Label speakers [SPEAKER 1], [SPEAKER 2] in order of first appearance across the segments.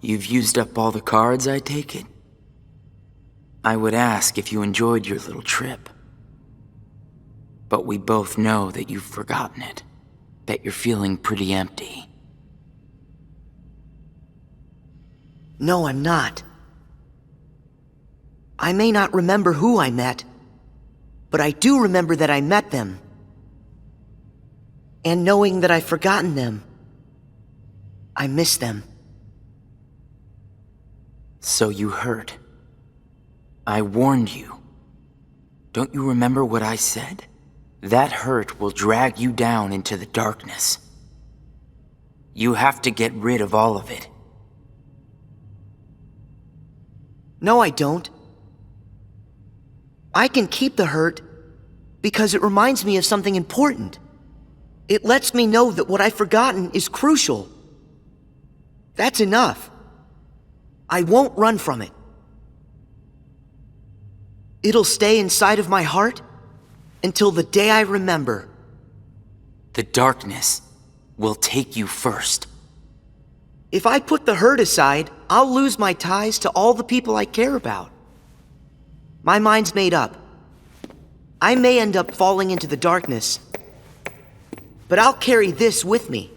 [SPEAKER 1] You've used up all the cards, I take it? I would ask if you enjoyed your little trip. But we both know that you've forgotten it. That you're feeling pretty empty.
[SPEAKER 2] No, I'm not. I may not remember who I met, but I do remember that I met them. And knowing that I've forgotten them, I miss them.
[SPEAKER 1] So you heard. I warned you. Don't you remember what I said? That hurt will drag you down into the darkness. You have to get rid of all of it.
[SPEAKER 2] No, I don't. I can keep the hurt because it reminds me of something important. It lets me know that what I've forgotten is crucial. That's enough. I won't run from it. It'll stay inside of my heart until the day I remember.
[SPEAKER 1] The darkness will take you first.
[SPEAKER 2] If I put the hurt aside, I'll lose my ties to all the people I care about. My mind's made up. I may end up falling into the darkness, but I'll carry this with me.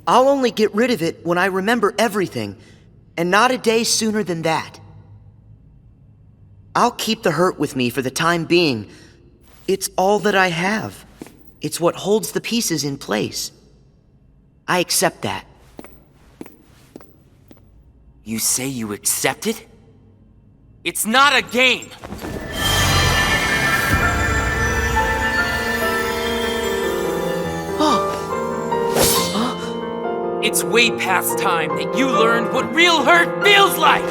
[SPEAKER 2] I'll only get rid of it when I remember everything, and not a day sooner than that. I'll keep the hurt with me for the time being. It's all that I have. It's what holds the pieces in place. I accept that.
[SPEAKER 1] You say you accept it? It's not a game! It's way past time that you learned what real hurt feels like!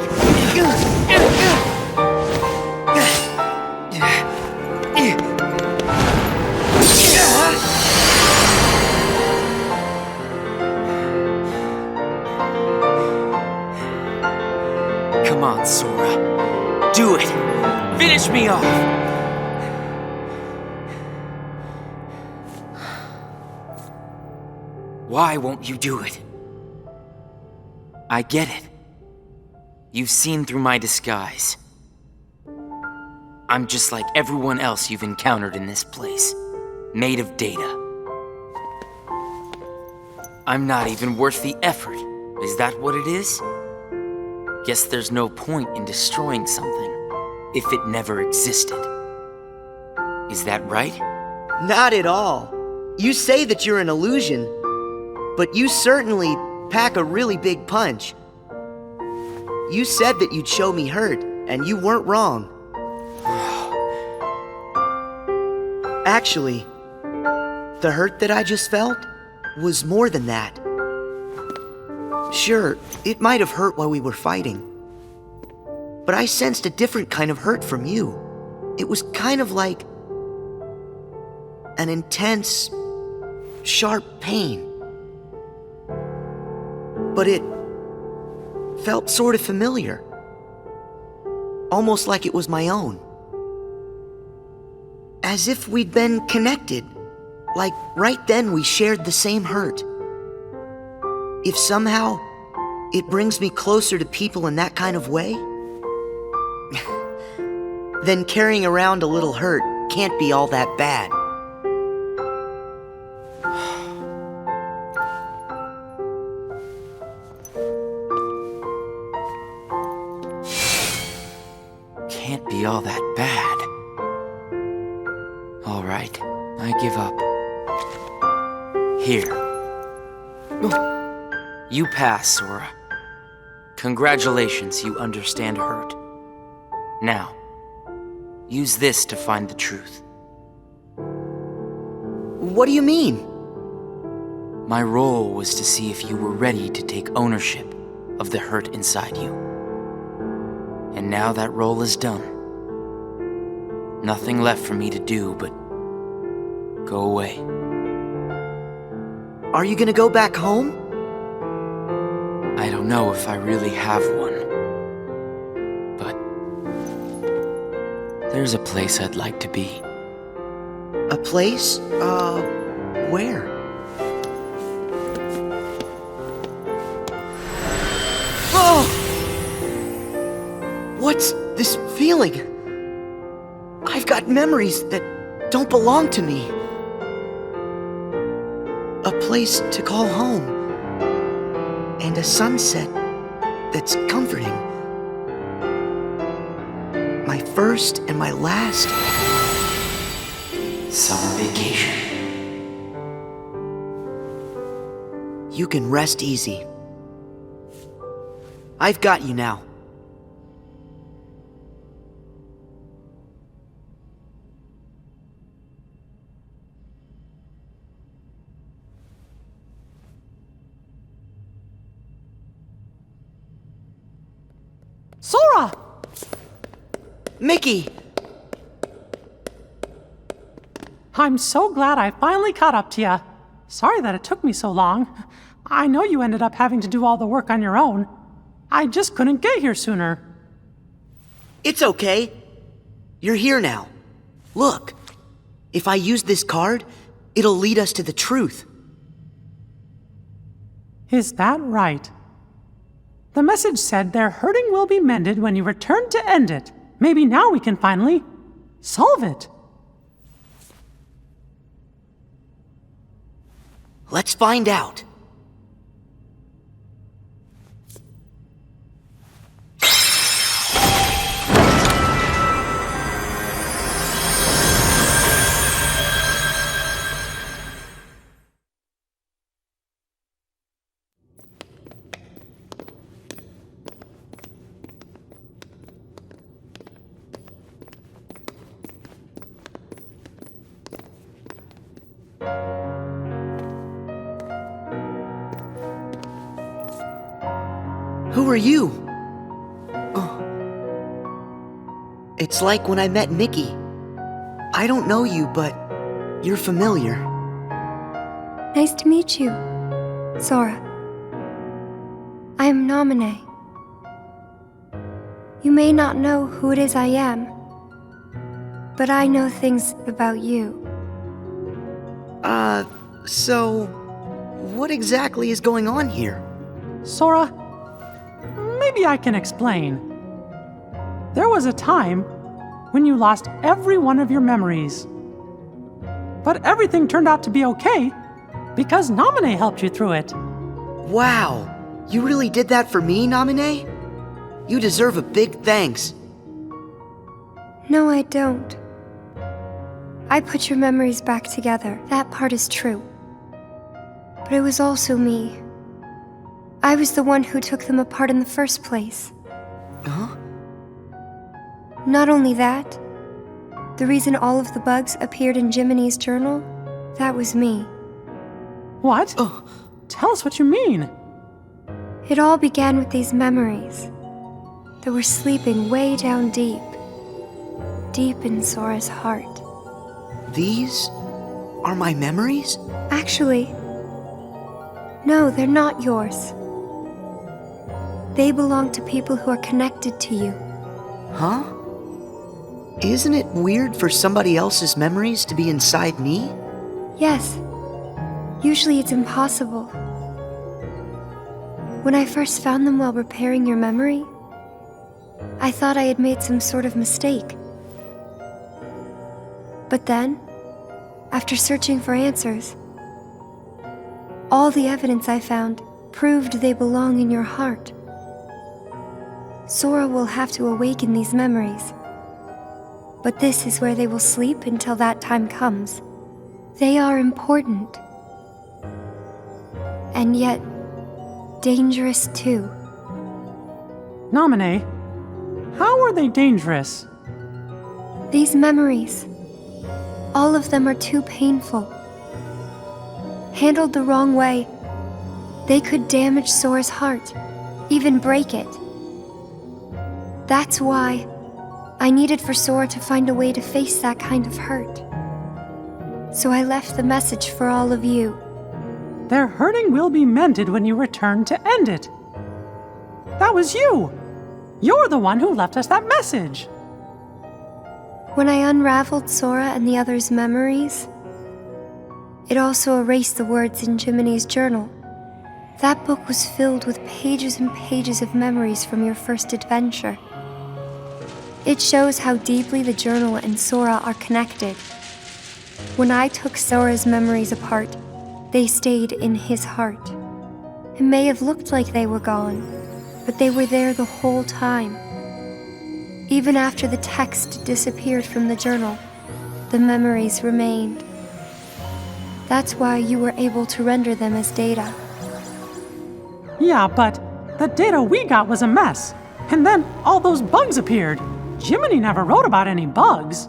[SPEAKER 1] Come on, Sora. Do it! Finish me off! Why won't you do it? I get it. You've seen through my disguise. I'm just like everyone else you've encountered in this place, made of data. I'm not even worth the effort. Is that what it is? Guess there's no point in destroying something if it never existed. Is that right?
[SPEAKER 2] Not at all. You say that you're an illusion, but you certainly pack a really big punch. You said that you'd show me hurt, and you weren't wrong. Actually, the hurt that I just felt was more than that. Sure, it might have hurt while we were fighting, but I sensed a different kind of hurt from you. It was kind of like an intense, sharp pain. But it felt sort of familiar. Almost like it was my own. As if we'd been connected. Like right then we shared the same hurt. If somehow it brings me closer to people in that kind of way, then carrying around a little hurt can't be all that bad.
[SPEAKER 1] Can't be all that bad. All right, I give up. Here. You pass, Sora. Congratulations, you understand hurt. Now, use this to find the truth.
[SPEAKER 2] What do you mean?
[SPEAKER 1] My role was to see if you were ready to take ownership of the hurt inside you. And now that role is done. Nothing left for me to do but go away.
[SPEAKER 2] Are you gonna go back home?
[SPEAKER 1] I don't know if I really have one. But there's a place I'd like to be.
[SPEAKER 2] A place? Where? What's this feeling? I've got memories that don't belong to me. A place to call home. And a sunset that's comforting. My first and my last
[SPEAKER 1] Summer vacation.
[SPEAKER 2] You can rest easy. I've got you now.
[SPEAKER 3] Sora!
[SPEAKER 2] Mickey!
[SPEAKER 3] I'm so glad I finally caught up to you. Sorry that it took me so long. I know you ended up having to do all the work on your own. I just couldn't get here sooner.
[SPEAKER 2] It's okay. You're here now. Look, if I use this card, it'll lead us to the truth.
[SPEAKER 3] Is that right? The message said their hurting will be mended when you return to end it. Maybe now we can finally solve it.
[SPEAKER 2] Let's find out. Who are you? Oh. It's like when I met Mickey. I don't know you, but you're familiar.
[SPEAKER 4] Nice to meet you, Sora. I am Namine. You may not know who it is I am, but I know things about you.
[SPEAKER 2] So what exactly is going on here?
[SPEAKER 3] Sora, maybe I can explain. There was a time when you lost every one of your memories. But everything turned out to be okay because Namine helped you through it.
[SPEAKER 2] Wow, you really did that for me, Namine? You deserve a big thanks.
[SPEAKER 4] No, I don't. I put your memories back together. That part is true. But it was also me. I was the one who took them apart in the first place.
[SPEAKER 2] Huh?
[SPEAKER 4] Not only that, the reason all of the bugs appeared in Jiminy's journal, that was me.
[SPEAKER 3] What?
[SPEAKER 2] Oh.
[SPEAKER 3] Tell us what you mean.
[SPEAKER 4] It all began with these memories that were sleeping way down deep in Sora's heart.
[SPEAKER 2] These are my memories?
[SPEAKER 4] Actually, no, they're not yours. They belong to people who are connected to you.
[SPEAKER 2] Huh? Isn't it weird for somebody else's memories to be inside me?
[SPEAKER 4] Yes. Usually it's impossible. When I first found them while repairing your memory, I thought I had made some sort of mistake. But then, after searching for answers, all the evidence I found proved they belong in your heart. Sora will have to awaken these memories. But this is where they will sleep until that time comes. They are important. And yet, dangerous too.
[SPEAKER 3] Namine, how are they dangerous?
[SPEAKER 4] These memories, all of them are too painful. Handled the wrong way, they could damage Sora's heart, even break it. That's why I needed for Sora to find a way to face that kind of hurt. So I left the message for all of you.
[SPEAKER 3] Their hurting will be mended when you return to end it. That was you. You're the one who left us that message.
[SPEAKER 4] When I unraveled Sora and the others' memories, it also erased the words in Jiminy's journal. That book was filled with pages and pages of memories from your first adventure. It shows how deeply the journal and Sora are connected. When I took Sora's memories apart, they stayed in his heart. It may have looked like they were gone, but they were there the whole time. Even after the text disappeared from the journal, the memories remained. That's why you were able to render them as data.
[SPEAKER 3] Yeah, but the data we got was a mess. And then all those bugs appeared. Jiminy never wrote about any bugs.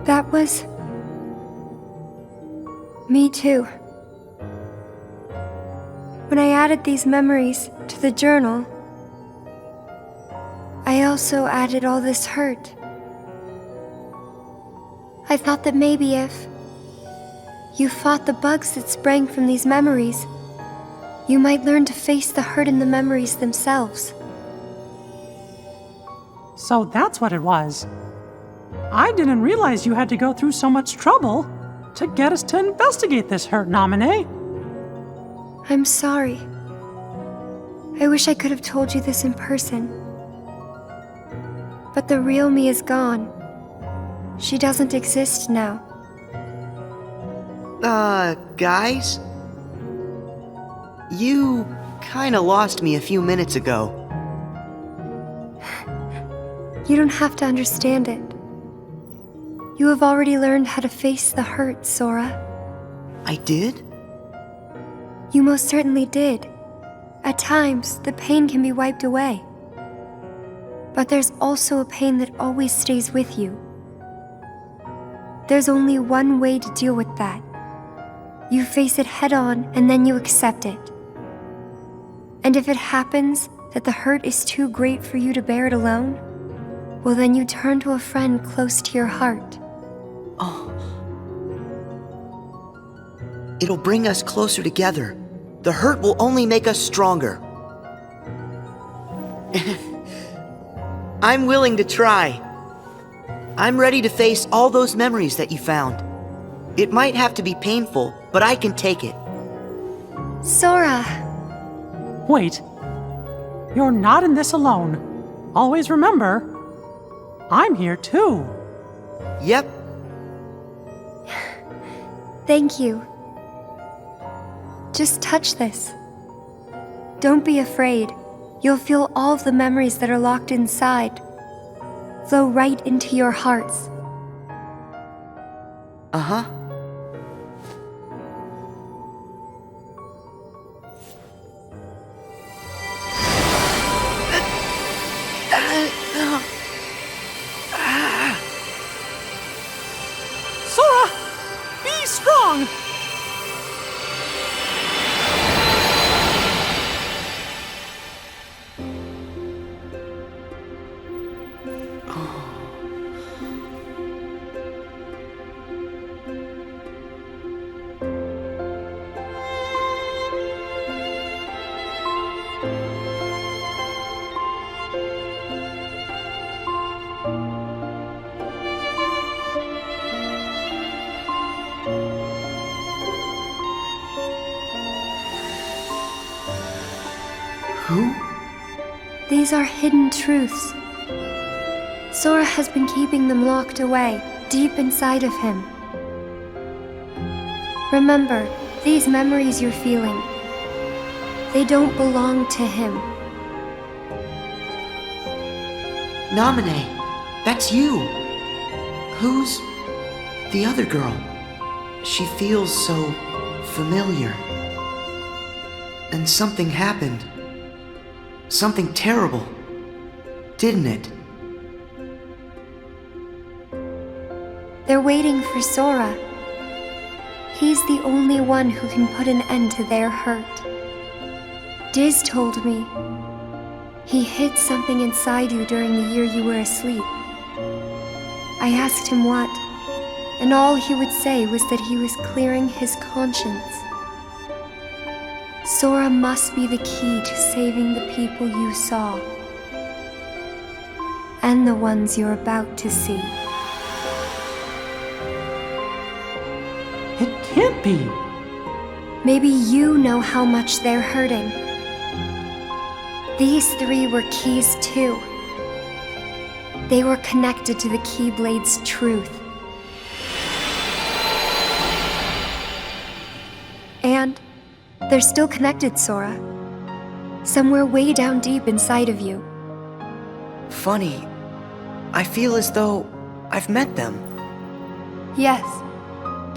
[SPEAKER 4] That was... me too. When I added these memories to the journal, I also added all this hurt. I thought that maybe if you fought the bugs that sprang from these memories, you might learn to face the hurt in the memories themselves.
[SPEAKER 3] So that's what it was. I didn't realize you had to go through so much trouble to get us to investigate this hurt, Nominee.
[SPEAKER 4] I'm sorry. I wish I could have told you this in person. But the real me is gone. She doesn't exist now.
[SPEAKER 2] Guys? You kinda lost me a few minutes ago.
[SPEAKER 4] You don't have to understand it. You have already learned how to face the hurt, Sora.
[SPEAKER 2] I did?
[SPEAKER 4] You most certainly did. At times, the pain can be wiped away. But there's also a pain that always stays with you. There's only one way to deal with that. You face it head on and then you accept it. And if it happens that the hurt is too great for you to bear it alone, well then you turn to a friend close to your heart.
[SPEAKER 2] Oh. It'll bring us closer together. The hurt will only make us stronger. I'm willing to try. I'm ready to face all those memories that you found. It might have to be painful, but I can take it.
[SPEAKER 4] Sora!
[SPEAKER 3] Wait. You're not in this alone. Always remember, I'm here too.
[SPEAKER 2] Yep.
[SPEAKER 4] Thank you. Just touch this. Don't be afraid. You'll feel all of the memories that are locked inside flow right into your hearts.
[SPEAKER 2] Uh-huh.
[SPEAKER 3] Sora, be strong!
[SPEAKER 2] Who?
[SPEAKER 4] These are hidden truths. Sora has been keeping them locked away, deep inside of him. Remember, these memories you're feeling, they don't belong to him.
[SPEAKER 2] Nominee, that's you. Who's the other girl? She feels so familiar. And something happened. Something terrible, didn't it?
[SPEAKER 4] They're waiting for Sora. He's the only one who can put an end to their hurt. Diz told me he hid something inside you during the year you were asleep. I asked him what, and all he would say was that he was clearing his conscience. Sora must be the key to saving the people you saw, and the ones you're about to see.
[SPEAKER 3] It can't be.
[SPEAKER 4] Maybe you know how much they're hurting. These three were keys too. They were connected to the Keyblade's truth. And they're still connected, Sora. Somewhere way down deep inside of you.
[SPEAKER 2] Funny, I feel as though I've met them.
[SPEAKER 4] Yes,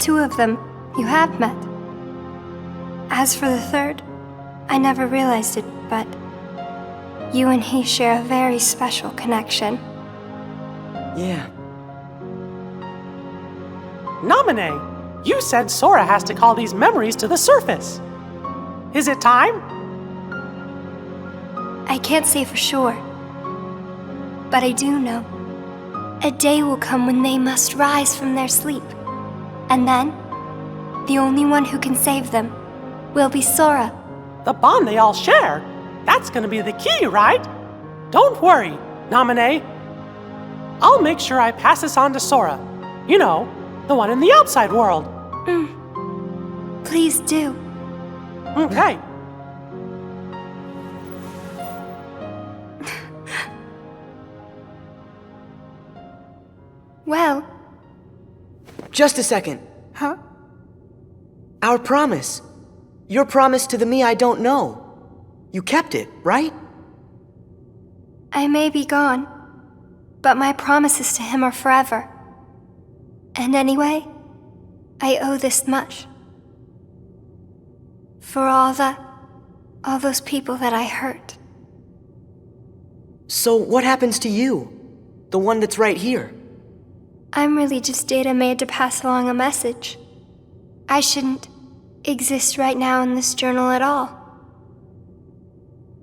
[SPEAKER 4] 2 of them you have met. As for the third, I never realized it, but you and he share a very special connection.
[SPEAKER 2] Yeah.
[SPEAKER 3] Naminé, you said Sora has to call these memories to the surface. Is it time?
[SPEAKER 4] I can't say for sure, but I do know. A day will come when they must rise from their sleep, and then the only one who can save them will be Sora.
[SPEAKER 3] The bond they all share? That's gonna be the key, right? Don't worry, Naminé. I'll make sure I pass this on to Sora. You know, the one in the outside world.
[SPEAKER 4] Please do.
[SPEAKER 3] Okay.
[SPEAKER 4] Well,
[SPEAKER 2] Just a second.
[SPEAKER 3] Huh?
[SPEAKER 2] Our promise. Your promise to the me I don't know. You kept it, right?
[SPEAKER 4] I may be gone, but my promises to him are forever. And anyway, I owe this much. For all those people that I hurt.
[SPEAKER 2] So what happens to you? The one that's right here?
[SPEAKER 4] I'm really just data made to pass along a message. I shouldn't exist right now in this journal at all.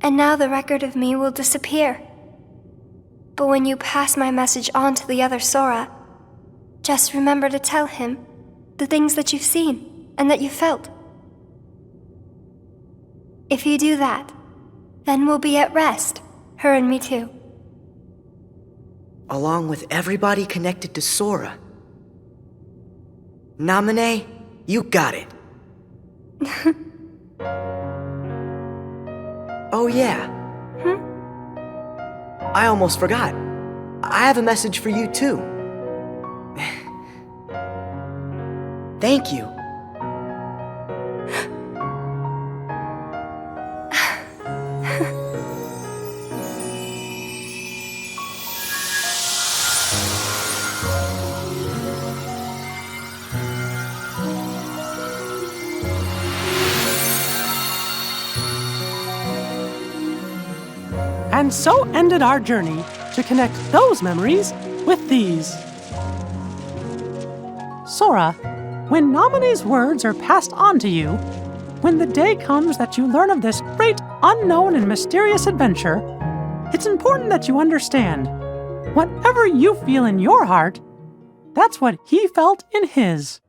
[SPEAKER 4] And now the record of me will disappear. But when you pass my message on to the other Sora, just remember to tell him the things that you've seen and that you felt. If you do that, then we'll be at rest, her and me too.
[SPEAKER 2] Along with everybody connected to Sora. Naminé, you got it. Oh yeah. I almost forgot. I have a message for you too. Thank you.
[SPEAKER 3] And so ended our journey to connect those memories with these. Sora, when Naminé's words are passed on to you, when the day comes that you learn of this great, unknown, and mysterious adventure, it's important that you understand, whatever you feel in your heart, that's what he felt in his.